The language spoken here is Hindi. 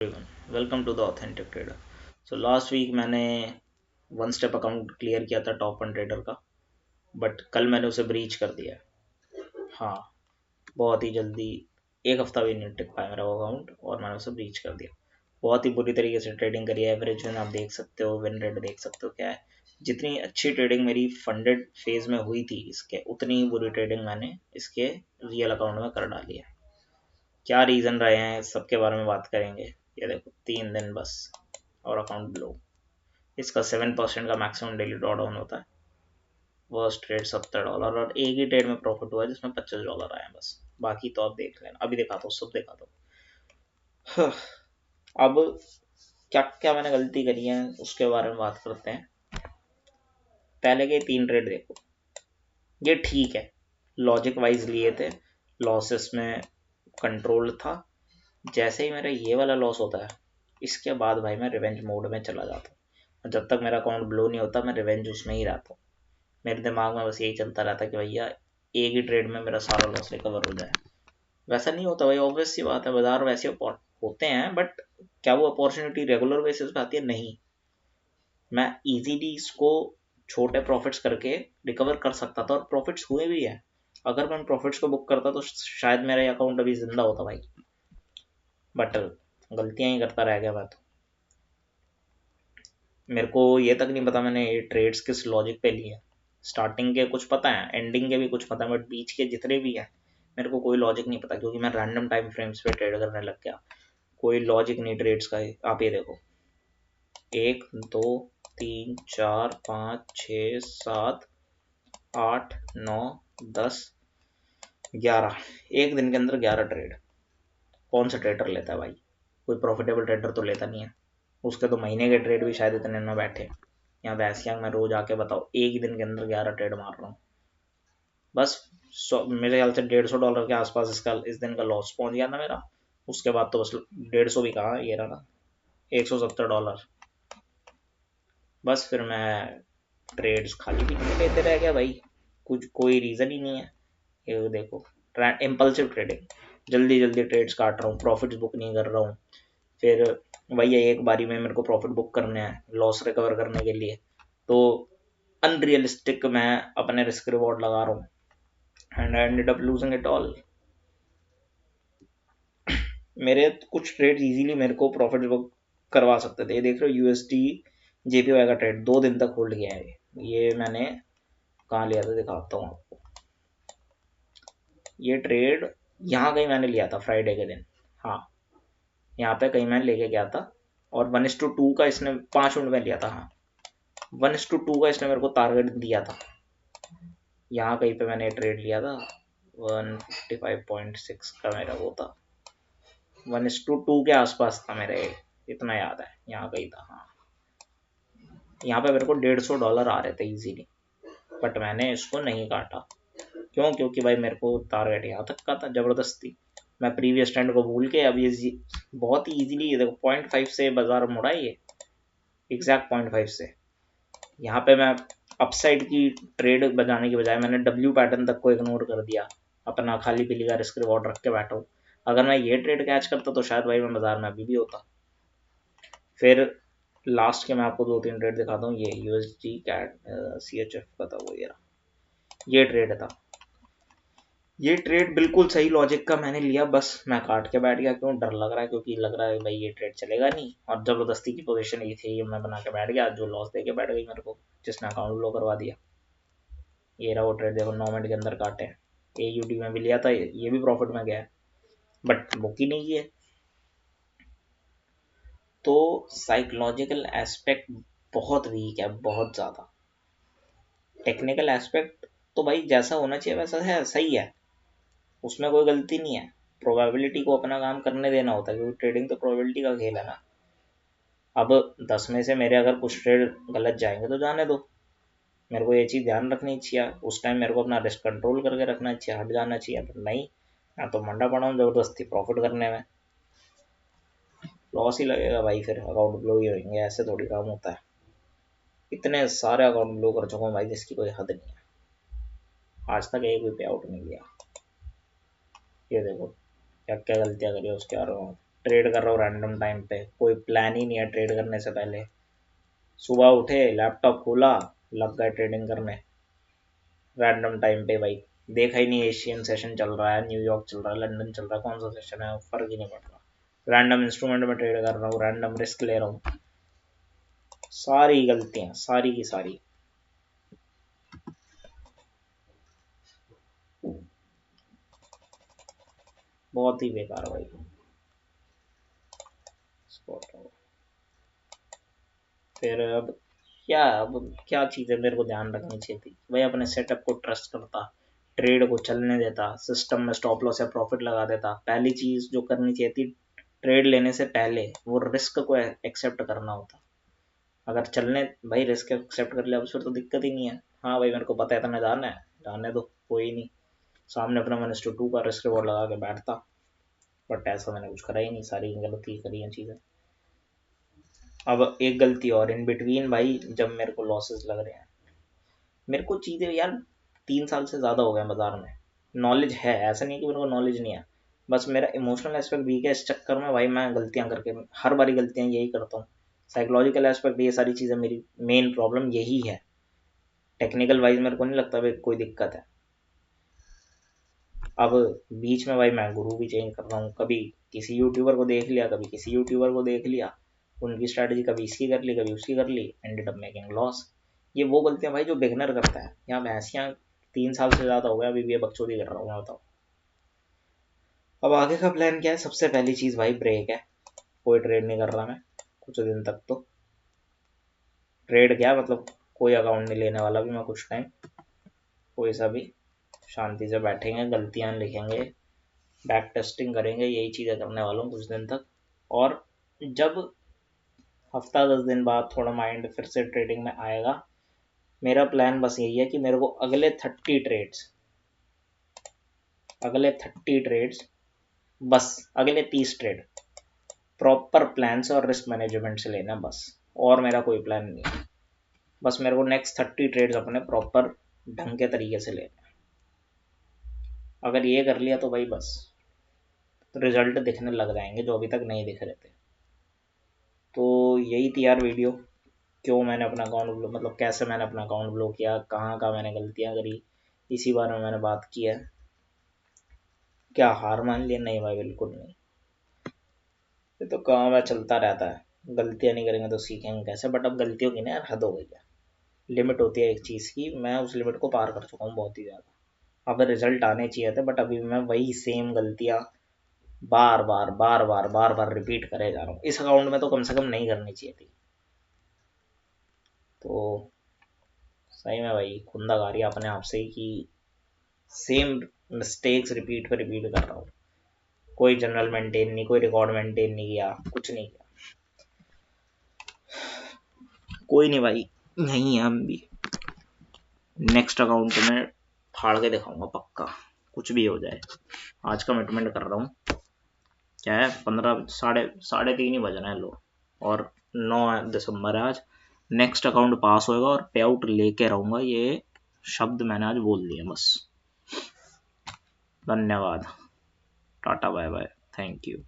Everyone, welcome to the authentic trader. So last week मैंने वन स्टेप अकाउंट क्लियर किया था टॉप वन ट्रेडर का, बट कल मैंने उसे ब्रीच कर दिया। हाँ, बहुत ही जल्दी, एक हफ्ता भी नहीं टिक पाया मेरा वो अकाउंट और मैंने उसे ब्रीच कर दिया। बहुत ही बुरी तरीके से ट्रेडिंग करी है। एवरेज विन आप देख सकते हो, विन रेट देख सकते हो क्या है। जितनी अच्छी ट्रेडिंग मेरी फंडेड फेज में हुई थी इसके, उतनी ही बुरी ट्रेडिंग मैंने इसके रियल अकाउंट में कर डाली है। क्या रीज़न रहे हैं सबके बारे में बात करेंगे। ये देखो, 3 दिन बस और अकाउंट ब्लो। इसका 7% का मैक्सिमम डेली ड्रॉ डाउन होता है। वर्स्ट ट्रेड $70 और एक ही ट्रेड में प्रॉफिट हुआ है जिसमें $25 आए हैं बस। बाकी तो आप देख लेना, अभी दिखाता हूँ, सब दिखाता हूँ। अब क्या क्या मैंने गलती करी है उसके बारे में बात करते हैं। पहले के 3 ट्रेड देखो, ये ठीक है, लॉजिक वाइज लिए थे, लॉसेस में कंट्रोल था। जैसे ही मेरा ये वाला लॉस होता है, इसके बाद भाई मैं रिवेंज मोड में चला जाता हूँ। जब तक मेरा अकाउंट ब्लो नहीं होता मैं रिवेंज उसमें ही रहता हूँ। मेरे दिमाग में बस यही चलता रहता है कि भैया एक ही ट्रेड में मेरा सारा लॉस रिकवर हो जाए। वैसा नहीं होता भाई, ऑब्वियस सी बात है, बाजार वैसे होते हैं, बट क्या वो अपॉर्चुनिटी रेगुलर बेसिस पे आती है? नहीं। मैं इजीली इसको छोटे प्रॉफिट्स करके रिकवर कर सकता था और प्रॉफिट्स हुए भी है। अगर मैं प्रॉफिट्स को बुक करता तो शायद मेरा अकाउंट अभी जिंदा होता भाई, बट गलतियां ही करता रह गया मैं तो। मेरे को ये तक नहीं पता मैंने ये ट्रेड्स किस लॉजिक पे लिए। स्टार्टिंग के कुछ पता है, एंडिंग के भी कुछ पता है, बट बीच के जितने भी हैं मेरे को कोई लॉजिक नहीं पता, क्योंकि मैं रैंडम टाइम फ्रेम्स पे ट्रेड करने लग गया। कोई लॉजिक नहीं ट्रेड्स का। आप ये देखो, 1 2 3 4 5 6 7 8 9 10 11, एक दिन के अंदर 11 ट्रेड। कौन सा ट्रेडर लेता है भाई? कोई प्रॉफिटेबल ट्रेडर तो लेता नहीं है। उसके तो महीने के ट्रेड भी शायद इतने न बैठे। यहाँ वैसे मैं रोज आके बताओ, एक ही दिन के अंदर 11 ट्रेड मार रहा हूँ बस। मेरे ख्याल से $150 के आसपास इसका इस दिन का लॉस पहुंच गया था मेरा। उसके बाद तो बस 150 भी कहा, ये रहा ना, $170। बस फिर मैं ट्रेड्स खाली भी नहीं लेते रह गया भाई, कुछ कोई रीज़न ही नहीं है। ये देखो, इम्पल्सिव ट्रेडिंग, जल्दी जल्दी ट्रेड्स काट रहा हूँ, प्रॉफिट्स बुक नहीं कर रहा हूँ। फिर वही है, एक बारी में मेरे को प्रॉफिट बुक करने हैं लॉस रिकवर करने के लिए, तो अनरियलिस्टिक मैं अपने रिस्क रिवॉर्ड लगा रहा हूँ and I ended up losing it all. मेरे कुछ ट्रेड इजीली मेरे को प्रॉफिट बुक करवा सकते थे। ये देख रहे हो, यूएसडी जेपीवाई का ट्रेड 2 दिन तक होल्ड किया है। ये मैंने कहाँ लिया था दिखाता हूँ आपको। ये ट्रेड यहाँ कहीं मैंने लिया था फ्राइडे के दिन। हाँ, यहाँ पे कहीं मैंने लेके गया था और 1:2 का इसने 5 मिनट में लिया था। हाँ, 1:2 का इसने मेरे को टारगेट दिया था। यहाँ कहीं पे मैंने ट्रेड लिया था, 155.6 का मेरा वो था, 1:2 के आसपास था मेरे, इतना याद है, यहाँ कहीं था। हाँ, यहाँ पे मेरे को $150 आ रहे थे इजीली, बट मैंने इसको नहीं काटा। क्यों? क्योंकि भाई मेरे को टारगेट यहाँ तक का था जबरदस्ती। मैं प्रीवियस ट्रेंड को भूल के अब ये बहुत ही इजीली, ये देखो 0.5 से बाजार मुड़ा है, ये एग्जैक्ट 0.5 से। यहाँ पे मैं अपसाइड की ट्रेड बजाने के बजाय मैंने डब्ल्यू पैटर्न तक को इग्नोर कर दिया, अपना खाली पीली का रिस्क रिवॉर्ड रख के बैठा हूँ। अगर मैं ये ट्रेड कैच करता तो शायद भाई मैं बाजार में अभी भी होता। फिर लास्ट के मैं आपको 2-3 ट्रेड दिखाता हूँ। ये यूएसडी कैट CHF का था, वो ये ट्रेड था। ये ट्रेड बिल्कुल सही लॉजिक का मैंने लिया, बस मैं काट के बैठ गया। क्यों? डर लग रहा है, क्योंकि लग रहा है भाई ये ट्रेड चलेगा नहीं, और जबरदस्ती की पोजीशन ये थी, ये मैं बना के बैठ गया, जो लॉस दे के बैठ गई मेरे को, जिसने अकाउंट ब्लो करवा दिया। ये रहा वो ट्रेड, देखो 9 मिनट के अंदर काटे। AUD में भी लिया था, ये भी प्रॉफिट में गया, बट बुक ही नहीं किए। तो साइकोलॉजिकल एस्पेक्ट बहुत वीक है, बहुत ज़्यादा। टेक्निकल एस्पेक्ट तो भाई जैसा होना चाहिए वैसा है, सही है, उसमें कोई गलती नहीं है। प्रोबेबिलिटी को अपना काम करने देना होता है, क्योंकि ट्रेडिंग तो प्रोबेबिलिटी का खेल है ना। अब 10 में से मेरे अगर कुछ ट्रेड गलत जाएंगे तो जाने दो, मेरे को ये चीज़ ध्यान रखनी चाहिए। उस टाइम मेरे को अपना रिस्क कंट्रोल करके रखना चाहिए, हट जाना चाहिए। पर नहीं, मैं तो मंडा पड़ा हूँ जबरदस्ती प्रॉफिट करने में। लॉस ही लगेगा भाई, फिर अकाउंट ब्लो ही होंगे, ऐसे थोड़ी काम होता है। इतने सारे अकाउंट ब्लो कर चुका हूँ भाई जिसकी कोई हद नहीं है, आज तक एक भी पे आउट नहीं लिया। ये देखो क्या क्या गलतियाँ करी उसके बारे में। ट्रेड कर रहा हूँ रैंडम टाइम पे, कोई प्लान ही नहीं है ट्रेड करने से पहले। सुबह उठे, लैपटॉप खोला, लग गए ट्रेडिंग करने रैंडम टाइम पे। भाई देखा ही नहीं एशियन सेशन चल रहा है, न्यूयॉर्क चल रहा है, लंदन चल रहा है, कौन सा सेशन है फर्क ही नहीं पड़ रहा। रैंडम इंस्ट्रूमेंट में ट्रेड कर रहा हूँ, रैंडम रिस्क ले रहा हूँ। सारी गलतियां, सारी की सारी। बहुत ही बेकार भाई। फिर अब क्या चीज़ है मेरे को ध्यान रखनी चाहिए थी भाई, अपने सेटअप को ट्रस्ट करता, ट्रेड को चलने देता, सिस्टम में स्टॉप लॉस या प्रॉफिट लगा देता। पहली चीज़ जो करनी चाहिए थी ट्रेड लेने से पहले, वो रिस्क को एक्सेप्ट करना होता। अगर चलने भाई रिस्क एक्सेप्ट कर लिया फिर तो दिक्कत ही नहीं है। हाँ भाई मेरे को पता है इतना जाना है, जाने दो कोई नहीं, सामने अपना -2 का रिस्क रिवॉर्ड लगा के बैठता। बट ऐसा मैंने कुछ करा ही नहीं, सारी गलती करी हैं चीज़ें। अब एक गलती और इन बिटवीन भाई, जब मेरे को लॉसेस लग रहे हैं, मेरे को चीज़ें यार 3 साल से ज़्यादा हो गए बाजार में, नॉलेज है, ऐसा नहीं है कि मेरे को नॉलेज नहीं है, बस मेरा इमोशनल एस्पेक्ट वीक है। इस चक्कर में भाई मैं गलतियाँ करके हर बारी गलतियाँ यही करता हूँ। साइकोलॉजिकल एस्पेक्ट, ये सारी चीज़ें मेरी मेन प्रॉब्लम यही है। टेक्निकल वाइज मेरे को नहीं लगता भाई कोई दिक्कत है। अब बीच में भाई मैं गुरु भी चेंज कर रहा हूँ, कभी किसी यूट्यूबर को देख लिया, कभी किसी यूट्यूबर को देख लिया, उनकी स्ट्रैटेजी कभी इसकी कर ली, कभी उसकी कर ली, एंडेड अप मेकिंग लॉस। ये वो गलतियां भाई जो बिगनर करता है। यहाँ भैंसियाँ 3 साल से ज़्यादा हो गया, अभी भी ये बकचोदी कर रहा हूँ मैं, बताओ। अब आगे का प्लान क्या है? सबसे पहली चीज़ भाई ब्रेक है, कोई ट्रेड नहीं कर रहा मैं कुछ दिन तक। तो ट्रेड क्या मतलब, कोई अकाउंट नहीं लेने वाला भी मैं कुछ टाइम, कोई सा भी, शांति से बैठेंगे, गलतियाँ लिखेंगे, बैक टेस्टिंग करेंगे, यही चीज़ें करने वाला हूँ कुछ दिन तक। और जब हफ्ता 10 दिन बाद थोड़ा माइंड फिर से ट्रेडिंग में आएगा, मेरा प्लान बस यही है कि मेरे को अगले 30 ट्रेड्स बस, अगले 30 ट्रेड प्रॉपर प्लान से और रिस्क मैनेजमेंट से लेना बस, और मेरा कोई प्लान नहीं है। बस मेरे को नेक्स्ट 30 ट्रेड्स अपने प्रॉपर ढंग के तरीके से लेने हैं। अगर ये कर लिया तो भाई बस रिजल्ट दिखने लग जाएंगे जो अभी तक नहीं दिख रहे थे। तो यही थी यार वीडियो, क्यों मैंने अपना अकाउंट ब्लॉक, मतलब कैसे मैंने अपना अकाउंट ब्लॉक किया, कहाँ कहाँ मैंने गलतियाँ करी, इसी बारे में मैंने बात की है। क्या हार मान लिया? नहीं भाई बिल्कुल नहीं, ये तो काम है, चलता रहता है। गलतियाँ नहीं करेंगे तो सीखेंगे कैसे? बट अब गलतियों की ना यार हद हो गई है, लिमिट होती है एक चीज़ की, मैं उस लिमिट को पार कर चुका हूँ बहुत ही ज़्यादा। अब रिजल्ट आने चाहिए थे, बट अभी मैं वही सेम गलतियाँ बार बार बार बार बार बार रिपीट करे जा रहा हूँ। इस अकाउंट में तो कम से कम नहीं करनी चाहिए थी। तो सही में भाई खुंदगारी अपने आप से ही कि सेम मिस्टेक्स रिपीट पे रिपीट कर रहा हूँ। कोई जनरल मेंटेन नहीं, कोई रिकॉर्ड मेंटेन नहीं किया, कुछ नहीं किया। कोई नहीं भाई, नहीं है हम भी। नेक्स्ट अकाउंट में फाड़ के दिखाऊंगा पक्का, कुछ भी हो जाए। आज कमिटमेंट कर रहा हूँ। क्या है, 15 साढ़े 3 ही बज रहे हैं लो, और 9 दिसंबर है आज। नेक्स्ट अकाउंट पास होएगा और पे आउट लेके रहूंगा, ये शब्द मैंने आज बोल दिया बस। धन्यवाद, tata bye bye, thank you.